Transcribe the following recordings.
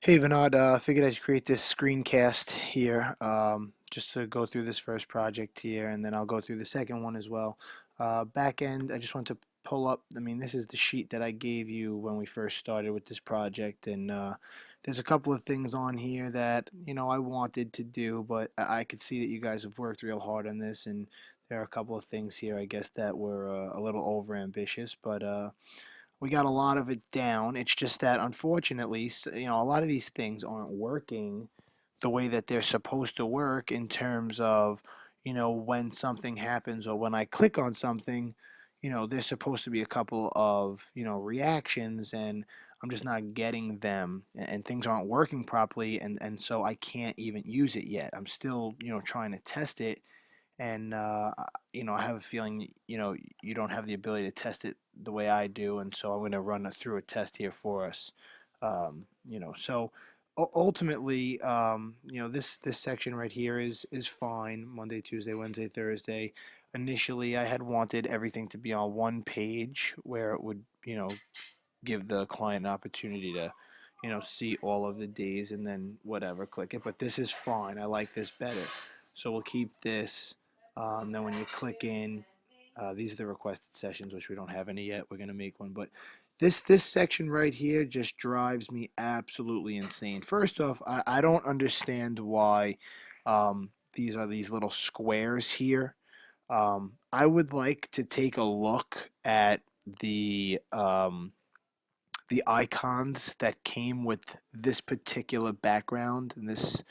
Hey Vinod, figured I'd create this screencast here just to go through this first project here, and then I'll go through the second one as well. Back end, I just want to pull up, this is the sheet that I gave you when we first started with this project, and there's a couple of things on here that, I wanted to do, but I could see that you guys have worked real hard on this, and there are a couple of things here, I guess, that were a little over ambitious, but we got a lot of it down. It's just that unfortunately, a lot of these things aren't working the way that they're supposed to work in terms of, when something happens or when I click on something, there's supposed to be a couple of, reactions and I'm just not getting them and things aren't working properly and so I can't even use it yet. I'm still, trying to test it and I have a feeling you don't have the ability to test it the way I do, and so I'm going to run through a test here for us. So ultimately, this section right here is fine. Monday, Tuesday, Wednesday, Thursday. Initially, I had wanted everything to be on one page where it would give the client an opportunity to see all of the days and then whatever click it, but this is fine. I like this better, so we'll keep this. Then when you click in, these are the requested sessions, which we don't have any yet. We're going to make one, but this section right here just drives me absolutely insane. First off, I don't understand why these are these little squares here. I would like to take a look at the icons that came with this particular background and this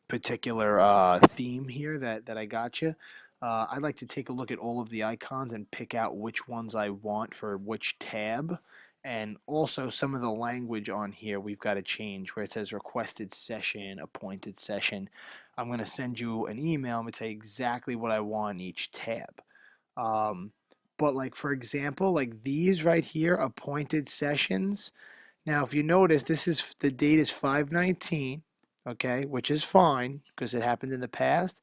particular theme here that I got you. I'd like to take a look at all of the icons and pick out which ones I want for which tab. And also some of the language on here we've got to change where it says requested session, appointed session. I'm going to send you an email. I'm going to tell you exactly what I want in each tab. Um, but like for example, like these right here, appointed sessions. Now, if you notice, the date is 5/19, okay, which is fine because it happened in the past.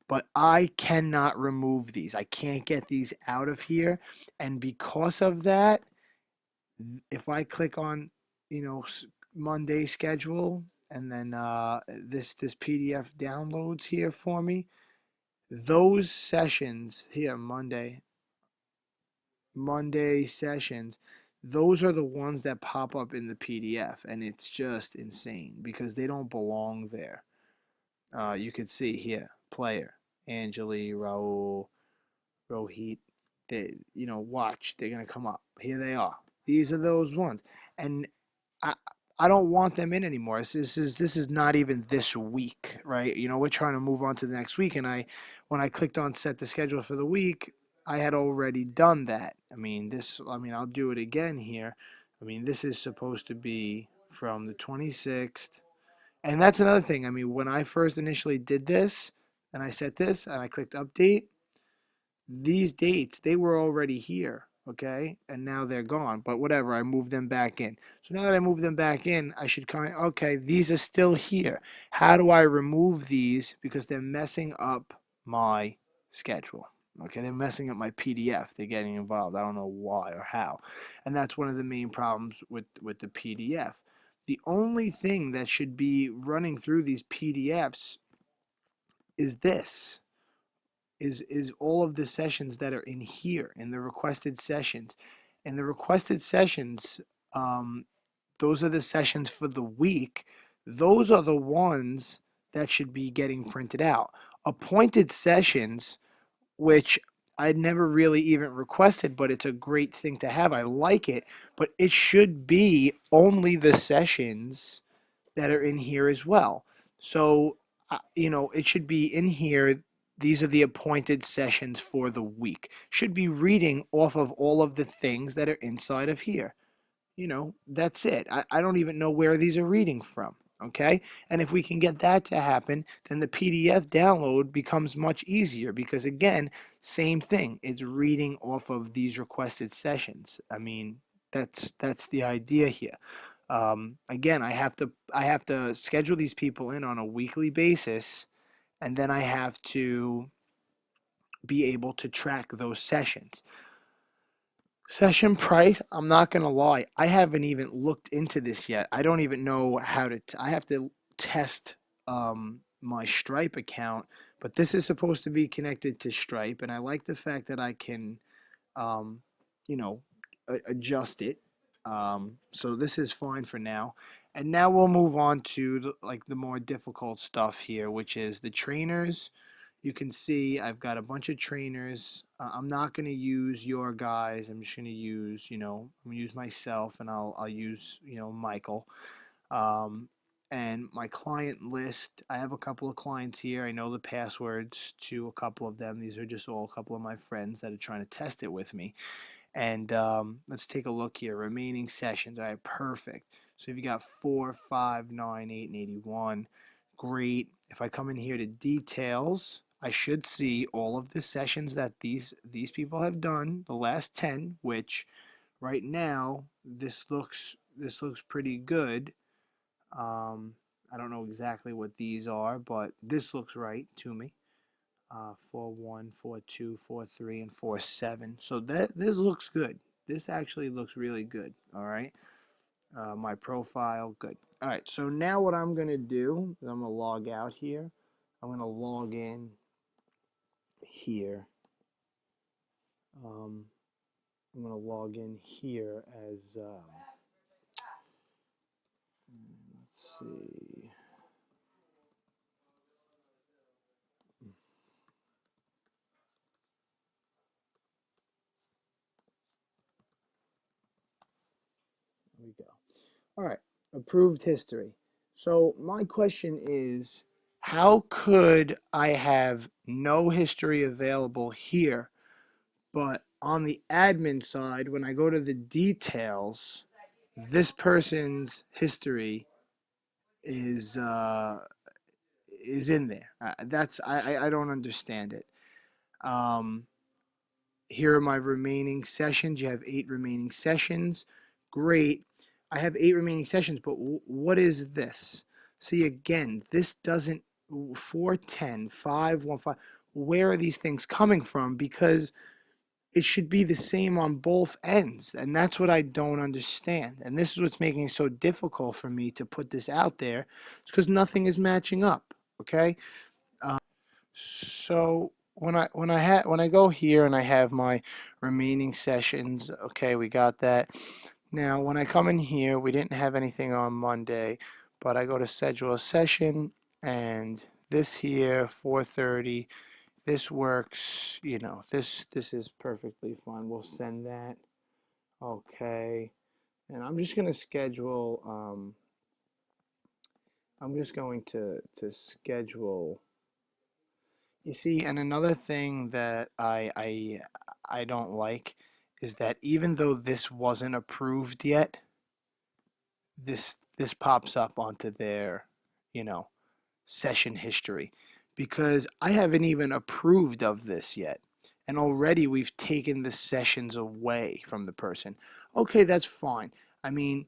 But I cannot remove these. I can't get these out of here, and because of that, if I click on, Monday schedule, and then this PDF downloads here for me, those sessions here, Monday sessions, those are the ones that pop up in the PDF, and it's just insane because they don't belong there. You could see here, player, Anjali, Raul, Rohit. They, watch. They're gonna come up. Here they are. These are those ones, and I I don't want them in anymore. This is not even this week, right? We're trying to move on to the next week, and when I clicked on set the schedule for the week, I had already done that. I'll do it again here. This is supposed to be from the 26th, and that's another thing. When I first initially did this, and I set this, and I clicked update, these dates, they were already here, okay? And now they're gone, but whatever, I moved them back in. So now that I moved them back in, I should kind of, okay, these are still here. How do I remove these? Because they're messing up my schedule. Okay, they're messing up my PDF. They're getting involved. I don't know why or how. And that's one of the main problems with the PDF. The only thing that should be running through these PDFs is this is all of the sessions that are in here in the requested sessions. And the requested sessions, um, those are the sessions for the week. Those are the ones that should be getting printed out. Appointed sessions, which I'd never really even requested, but it's a great thing to have. I like it, but it should be only the sessions that are in here as well. So, it should be in here. These are the appointed sessions for the week. Should be reading off of all of the things that are inside of here. That's it. I don't even know where these are reading from. Okay. And if we can get that to happen, then the PDF download becomes much easier because, again, same thing. It's reading off of these requested sessions. That's the idea here. Again, I have to schedule these people in on a weekly basis, and then I have to be able to track those sessions. Session price, I'm not gonna lie, I haven't even looked into this yet. I don't even know how to. I have to test my Stripe account, but this is supposed to be connected to Stripe, and I like the fact that I can, um, you know, adjust it. So this is fine for now. And now we'll move on to like the more difficult stuff here, which is the trainers. You can see I've got a bunch of trainers. I'm not going to use your guys. I'm just going to use, I'm going to use myself, and I'll use, Michael. Um, and my client list, I have a couple of clients here. I know the passwords to a couple of them. These are just all a couple of my friends that are trying to test it with me. And let's take a look here. Remaining sessions. All right, perfect. So if you got 4, 5, 9, 8, and 81, great. If I come in here to details, I should see all of the sessions that these people have done, the last 10, which right now this looks pretty good. I don't know exactly what these are, but this looks right to me. 4-1, 4-2, 4-3, and 4-7. So this looks good. This actually looks really good. All right. My profile, good. All right. So now what I'm gonna do is I'm gonna log out here. I'm gonna log in here. Um, I'm gonna log in here as let's see. There we go. All right, approved history. So my question is, how could I have no history available here, but on the admin side, when I go to the details, this person's history is uh, is in there. I don't understand it. Um, Here are my remaining sessions. You have 8 remaining sessions. Great. I have 8 remaining sessions, but what is this? See, again, this doesn't 410, 515. Where are these things coming from? Because it should be the same on both ends. And that's what I don't understand. And this is what's making it so difficult for me to put this out there. It's because nothing is matching up. Okay. So when I go here and I have my remaining sessions, okay, we got that. Now when I come in here, we didn't have anything on Monday, but I go to schedule a session, and this here 4:30, this works, this is perfectly fine. We'll send that. Okay. And I'm just going to schedule I'm just going to schedule. You see, and another thing that I don't like is that even though this wasn't approved yet, this pops up onto their, you know, session history, because I haven't even approved of this yet. And already we've taken the sessions away from the person. Okay, that's fine. I mean,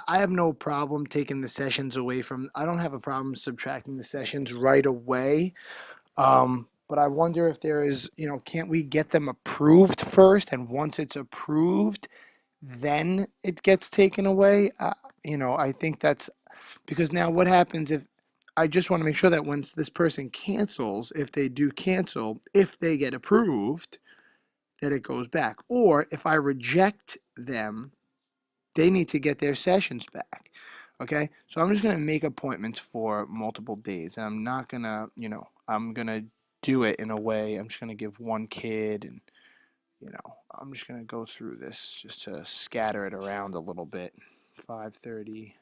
I have no problem taking the sessions away from, I don't have a problem subtracting the sessions right away. But I wonder if there is, can't we get them approved first? And once it's approved, then it gets taken away. I think that's because now what happens if I just want to make sure that once this person cancels, if they do cancel, if they get approved, that it goes back. Or if I reject them, they need to get their sessions back. Okay, so I'm just gonna make appointments for multiple days, and I'm not gonna, I'm gonna do it in a way. I'm just gonna give one kid, and I'm just gonna go through this just to scatter it around a little bit. 5:30.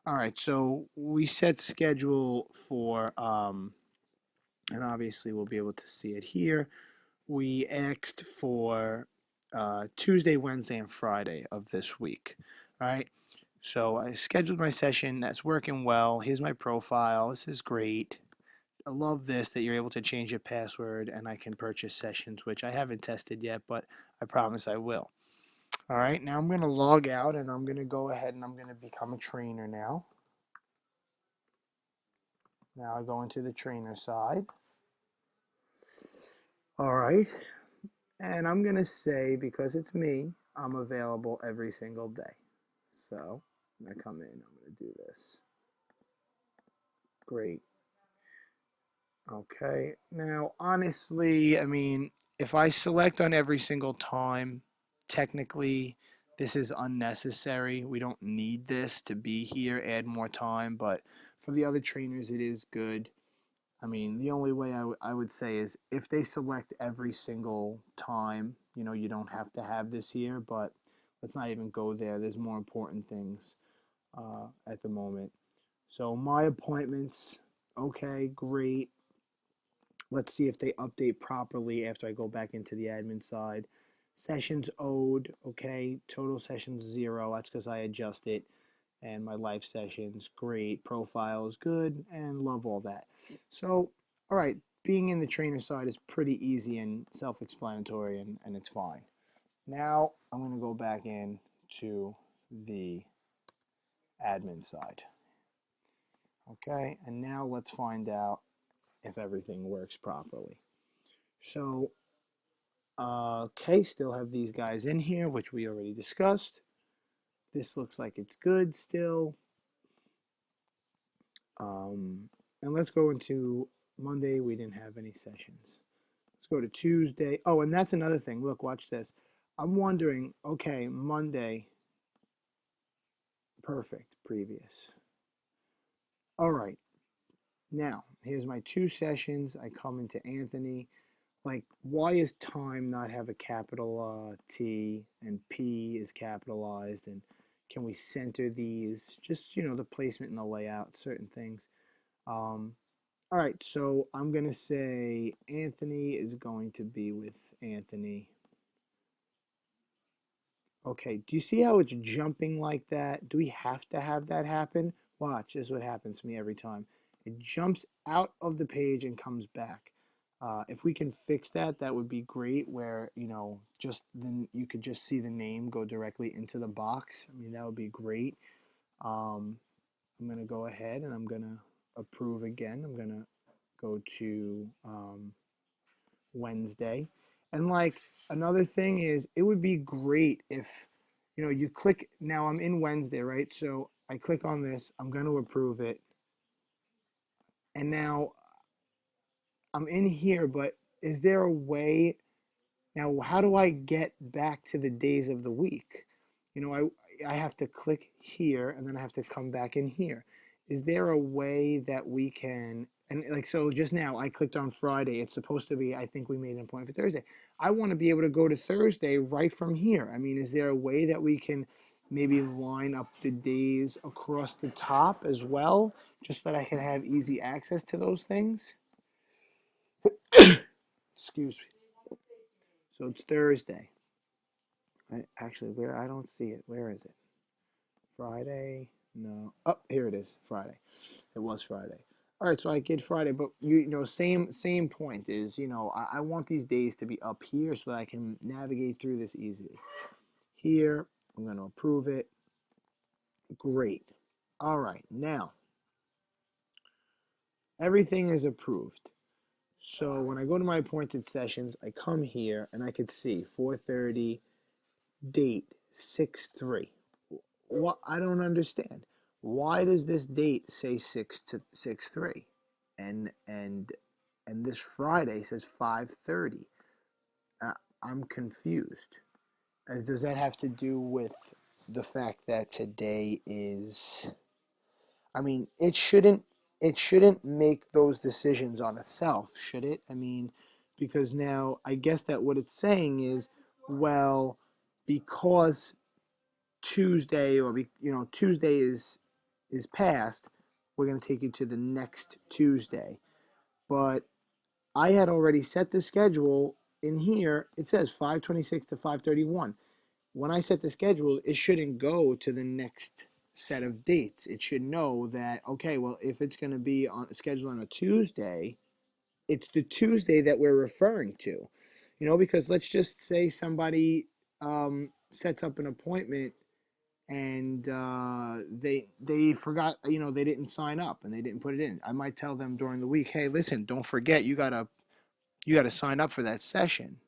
All right, so we set schedule for, and obviously we'll be able to see it here. We asked for Tuesday, Wednesday, and Friday of this week. All right. So I scheduled my session. That's working well. Here's my profile. This is great. I love this that you're able to change your password and I can purchase sessions, which I haven't tested yet, but I promise I will. All right. Now I'm going to log out and I'm going to go ahead and I'm going to become a trainer now. Now I go into the trainer side. All right. And I'm going to say, because it's me, I'm available every single day. So I'm going to come in, I'm going to do this. Great. Okay. Now, honestly, I mean, if I select on every single time, technically, this is unnecessary. We don't need this to be here, add more time. But for the other trainers, it is good. I mean, the only way I would say is if they select every single time, you don't have to have this here, but let's not even go there. There's more important things at the moment. So, my appointments, okay, great. Let's see if they update properly after I go back into the admin side. Sessions owed, okay, total sessions 0. That's because I adjust it. And my live sessions, great. Profiles, good, and love all that. So, all right, being in the trainer side is pretty easy and self-explanatory, and it's fine. Now I'm going to go back in to the admin side. Okay, and now let's find out if everything works properly. So, okay, still have these guys in here, which we already discussed. This looks like it's good still. And let's go into Monday. We didn't have any sessions. Let's go to Tuesday. Oh, and that's another thing. Look, watch this. I'm wondering, okay, Monday, perfect, previous. All right, now, here's my 2 sessions. I come into Anthony. Like, why is time not have a capital T and P is capitalized? And can we center these? Just, the placement and the layout, certain things. All right, so I'm going to say Anthony is going to be with Anthony. Okay, do you see how it's jumping like that? Do we have to have that happen? Watch, this is what happens to me every time. It jumps out of the page and comes back. If we can fix that, that would be great, where, just then you could just see the name go directly into the box. I mean, that would be great. I'm going to go ahead and I'm going to approve again. I'm going to go to Wednesday. And like another thing is, it would be great if, you click, now I'm in Wednesday, right? So I click on this, I'm going to approve it. And now I'm in here, but is there a way, now how do I get back to the days of the week? I have to click here and then I have to come back in here. Is there a way that we can, and like, so just now I clicked on Friday. It's supposed to be, I think we made an appointment for Thursday. I want to be able to go to Thursday right from here. I mean, is there a way that we can maybe line up the days across the top as well, just so that I can have easy access to those things? Excuse me. So it's Thursday. Actually, where I don't see it. Where is it? Friday? No. Oh, here it is. Friday. It was Friday. All right, so I get Friday, but same point is, I want these days to be up here so that I can navigate through this easily. Here, I'm going to approve it. Great. All right, now everything is approved. So when I go to my appointed sessions, I come here and I could see 4:30, date 6/3. What, I don't understand. Why does this date say 6/3, and this Friday says 5:30? I'm confused. As does that have to do with the fact that today is? I mean, it shouldn't make those decisions on itself, should it? I mean, because now I guess that what it's saying is, well, because Tuesday, or Tuesday is past, we're going to take you to the next Tuesday. But I had already set the schedule in here. It says 5:26 to 5:31. When I set the schedule, it shouldn't go to the next set of dates. It should know that, okay, well, if it's going to be on scheduled on a Tuesday, it's the Tuesday that we're referring to. Because let's just say somebody sets up an appointment and they forgot, they didn't sign up and they didn't put it in. I might tell them during the week, hey, listen, don't forget, you gotta sign up for that session.